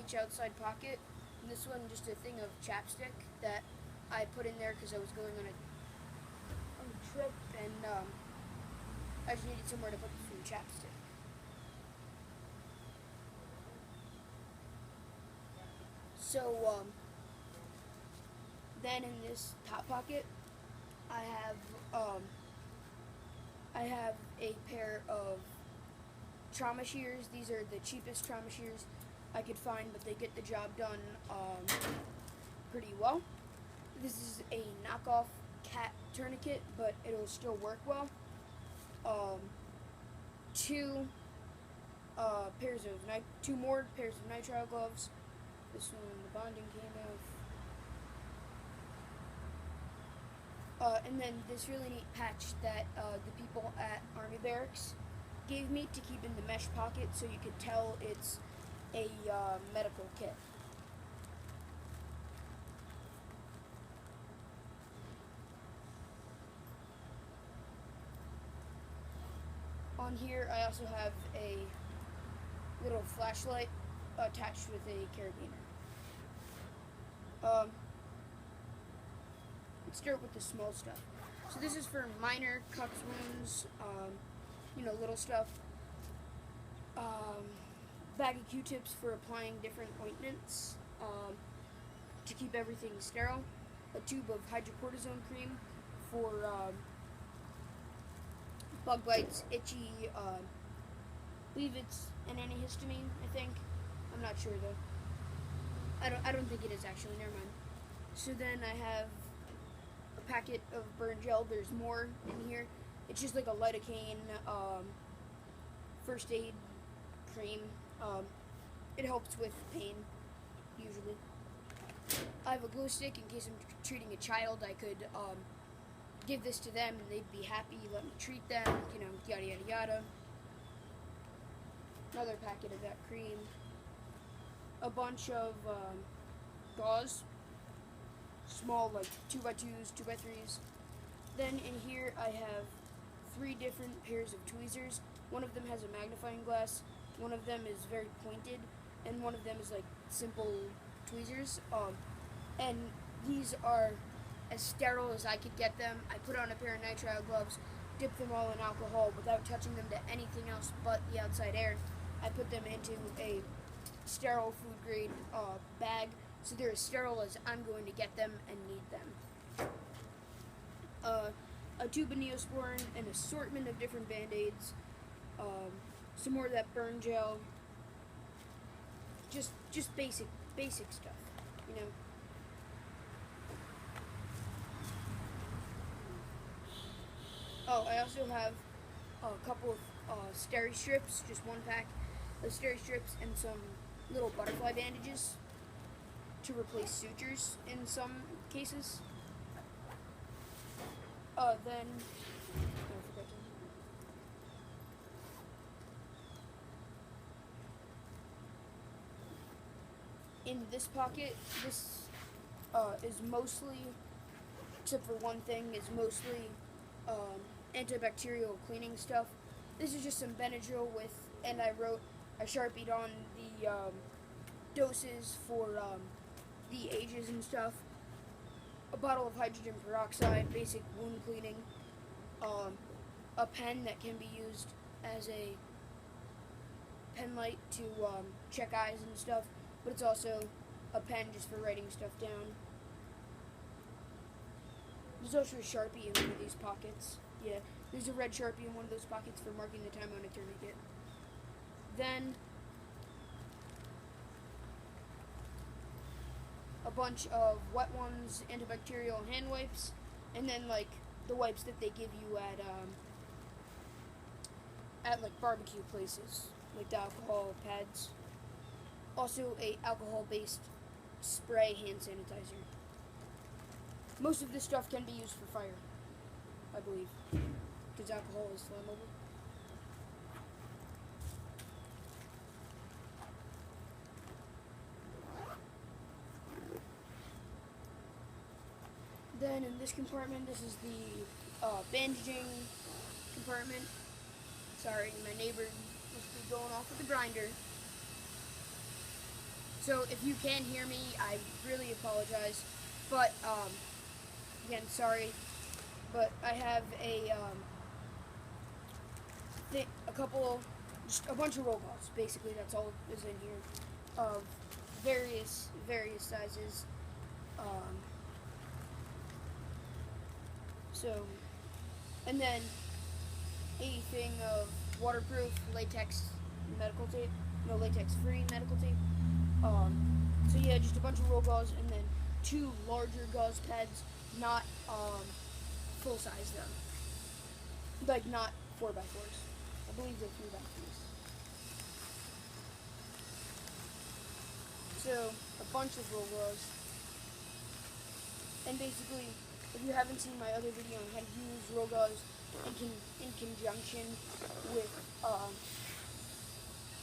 each outside pocket. And this one, just a thing of chapstick that I put in there because I was going on a trip, and I just needed somewhere to put some chapstick. So then in this top pocket, I have um, I have a pair of trauma shears. These are the cheapest trauma shears I could find, but they get the job done pretty well. This is a knockoff cat tourniquet, but it'll still work well. Um, two two more pairs of nitrile gloves. This one the bonding came off. And then this really neat patch that the people at Army Barracks gave me to keep in the mesh pocket so you could tell it's a medical kit. On here I also have a little flashlight attached with a carabiner. Let's start with the small stuff. So this is for minor cuts, wounds, little stuff. Bag of Q-tips for applying different ointments to keep everything sterile. A tube of hydrocortisone cream for bug bites, itchy. I believe it's an antihistamine. I think. I'm not sure though. I don't think it is actually. Never mind. So then I have a packet of burn gel. There's more in here. It's just like a lidocaine first aid cream. It helps with pain, usually. I have a glue stick in case I'm treating a child. I could give this to them and they'd be happy, let me treat them, yada yada yada. Another packet of that cream. A bunch of gauze, small like 2x2s, 2x3s. Then in here I have 3 different pairs of tweezers. One of them has a magnifying glass, one of them is very pointed, and one of them is like simple tweezers. And these are as sterile as I could get them. I put on a pair of nitrile gloves, dip them all in alcohol without touching them to anything else but the outside air. I put them into a sterile food grade bag, so they're as sterile as I'm going to get them and need them. A tube of Neosporin, an assortment of different Band-Aids, some more of that burn gel, just basic stuff, Oh, I also have a couple of steri strips, just one pack of steri strips, and some little butterfly bandages to replace sutures in some cases. Then in this pocket, this is mostly, except for one thing, is mostly antibacterial cleaning stuff. This is just some Benadryl and I sharpied on the doses for the ages and stuff. A bottle of hydrogen peroxide, basic wound cleaning. A pen that can be used as a pen light to check eyes and stuff, but it's also a pen just for writing stuff down. There's also a Sharpie in one of these pockets. Yeah, there's a red Sharpie in one of those pockets for marking the time on a tourniquet. Then a bunch of wet ones, antibacterial hand wipes, and then like the wipes that they give you at like barbecue places, like the alcohol pads. Also a alcohol-based spray hand sanitizer. Most of this stuff can be used for fire, I believe, because alcohol is flammable. Then in this compartment, this is the bandaging compartment. Sorry, my neighbor must be going off with the grinder. So if you can hear me, I really apologize. But again, sorry. But I have a couple, just a bunch of roll calls. Basically, that's all is in here, of various sizes. Um, so, and then a thing of waterproof latex medical tape, no latex-free medical tape. So yeah, just a bunch of roll gauze, and then 2 larger gauze pads, not full size though, like not 4x4s. I believe they're 3x3s. So a bunch of roll gauze, and basically, if you haven't seen my other video on how to use roll gauze in conjunction with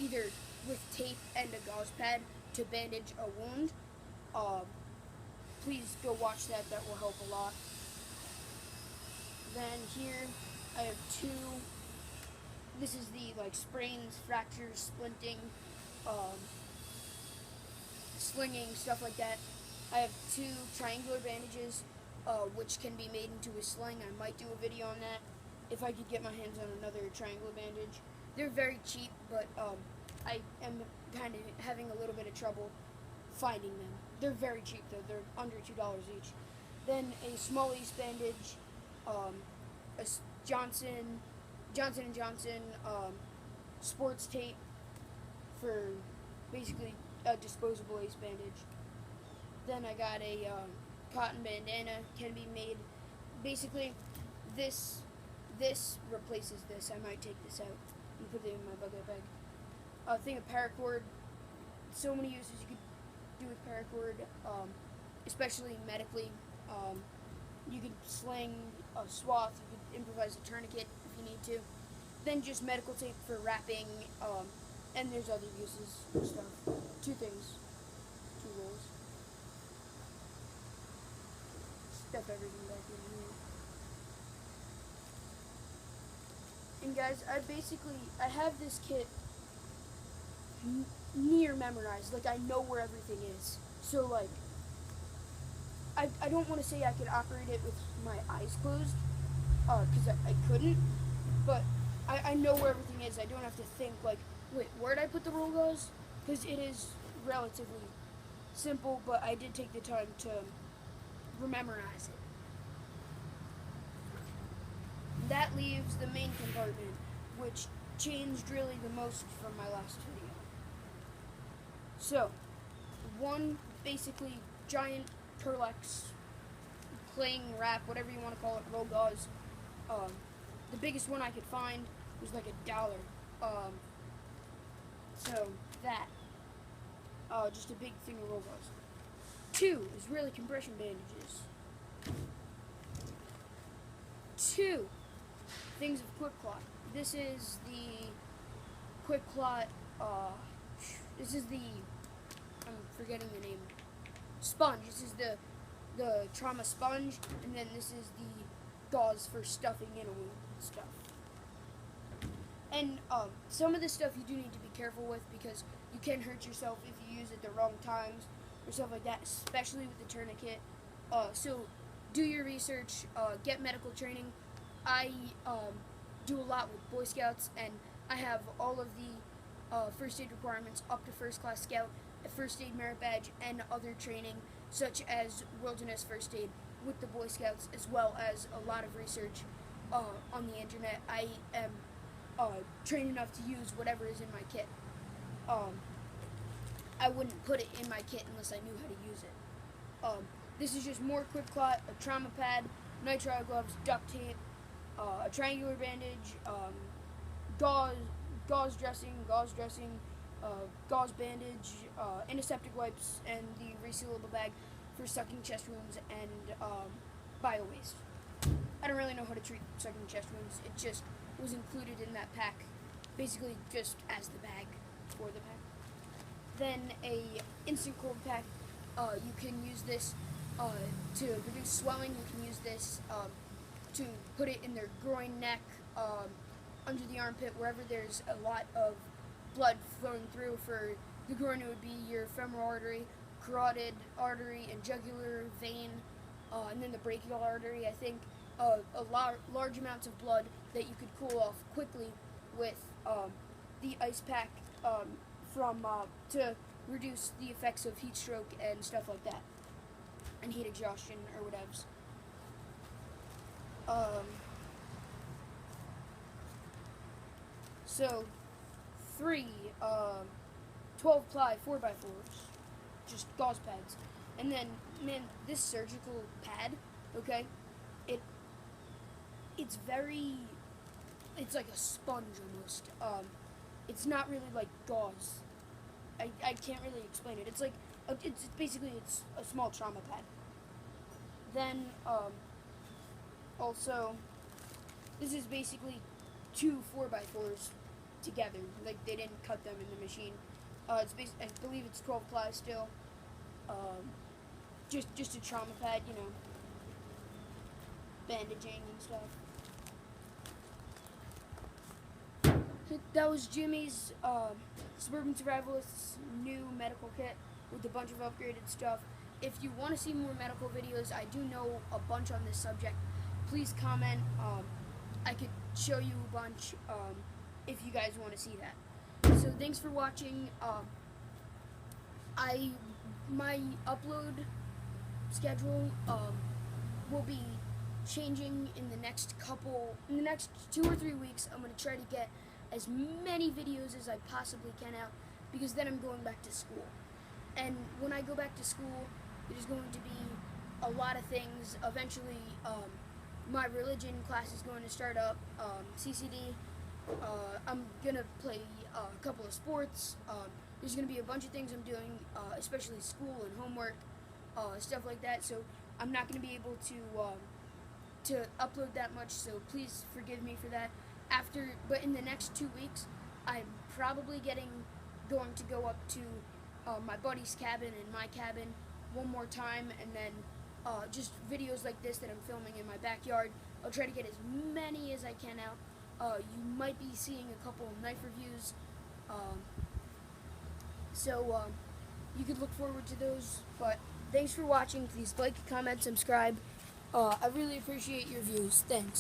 either with tape and a gauze pad to bandage a wound, please go watch that. That will help a lot. Then here I have 2. This is the like sprains, fractures, splinting, slinging, stuff like that. I have 2 triangular bandages, which can be made into a sling. I might do a video on that if I could get my hands on another triangular bandage. They're very cheap, but I am kind of having a little bit of trouble finding them. They're very cheap though. They're under $2 each. Then a small ace bandage, a Johnson & Johnson sports tape for basically a disposable ace bandage. Then I got a cotton bandana, can be made. Basically, this replaces this. I might take this out and put it in my bucket bag. A thing of paracord. So many uses you could do with paracord, especially medically. You could sling a swath. You could improvise a tourniquet if you need to. Then just medical tape for wrapping, and there's other uses and stuff. 2 things, 2 rolls. Stuff everything back in here. And guys, I have this kit near memorized. Like, I know where everything is. So, like, I don't want to say I could operate it with my eyes closed, because I couldn't, but I know where everything is. I don't have to think, like, wait, where did I put the roll gauze? Because it is relatively simple, but I did take the time to memorize it. That leaves the main compartment, which changed really the most from my last video. So, one basically giant Turlex cling wrap, whatever you want to call it, roll gauze. The biggest one I could find was like $1. So that, just a big thing of roll gauze. 2 is really compression bandages. 2 things of Quick Clot. This is the Quick Clot. This is the, I'm forgetting the name, sponge. This is the trauma sponge, and then this is the gauze for stuffing in a wound and stuff. And some of this stuff you do need to be careful with, because you can hurt yourself if you use it the wrong times or stuff like that, especially with the tourniquet. So do your research, get medical training. I do a lot with Boy Scouts, and I have all of the first aid requirements up to first class scout, a first aid merit badge, and other training such as wilderness first aid with the Boy Scouts, as well as a lot of research on the internet. I am trained enough to use whatever is in my kit. I wouldn't put it in my kit unless I knew how to use it. This is just more Quick Clot, a trauma pad, nitrile gloves, duct tape, a triangular bandage, gauze dressing, gauze bandage, antiseptic wipes, and the resealable bag for sucking chest wounds and bio waste. I don't really know how to treat sucking chest wounds. It just was included in that pack, basically just as the bag for the pack. Then a instant cold pack. You can use this to reduce swelling. You can use this to put it in their groin, neck, under the armpit, wherever there's a lot of blood flowing through, for The carotid would be your femoral artery, carotid artery, and jugular vein, and then the brachial artery. I think large amounts of blood that you could cool off quickly with the ice pack to reduce the effects of heat stroke and stuff like that, and heat exhaustion or whatevs. So, 3 12-ply 4x4s, just gauze pads. And then, man, this surgical pad, okay, it's like a sponge almost. It's not really like gauze. I can't really explain it. It's like, it's basically a small trauma pad. Then, also, this is basically 2 4x4s together. Like, they didn't cut them in the machine. I believe it's 12 ply still. Just a trauma pad, you know, bandaging and stuff. That was Jimmy's Suburban Survivalist's new medical kit with a bunch of upgraded stuff. If you want to see more medical videos, I do know a bunch on this subject. Please comment. I could show you a bunch if you guys want to see that. So thanks for watching. My upload schedule will be changing in the next 2 or 3 weeks. I'm going to try to get as many videos as I possibly can out, because then I'm going back to school. And when I go back to school, there's going to be a lot of things. Eventually, my religion class is going to start up, CCD. I'm going to play a couple of sports. There's going to be a bunch of things I'm doing, especially school and homework, stuff like that. So I'm not going to be able to upload that much, so please forgive me for that. But in the next 2 weeks, I'm probably going to go up to my buddy's cabin and my cabin one more time, and then just videos like this that I'm filming in my backyard. I'll try to get as many as I can out. You might be seeing a couple of knife reviews, so you could look forward to those. But thanks for watching. Please like, comment, subscribe. I really appreciate your views. Thanks.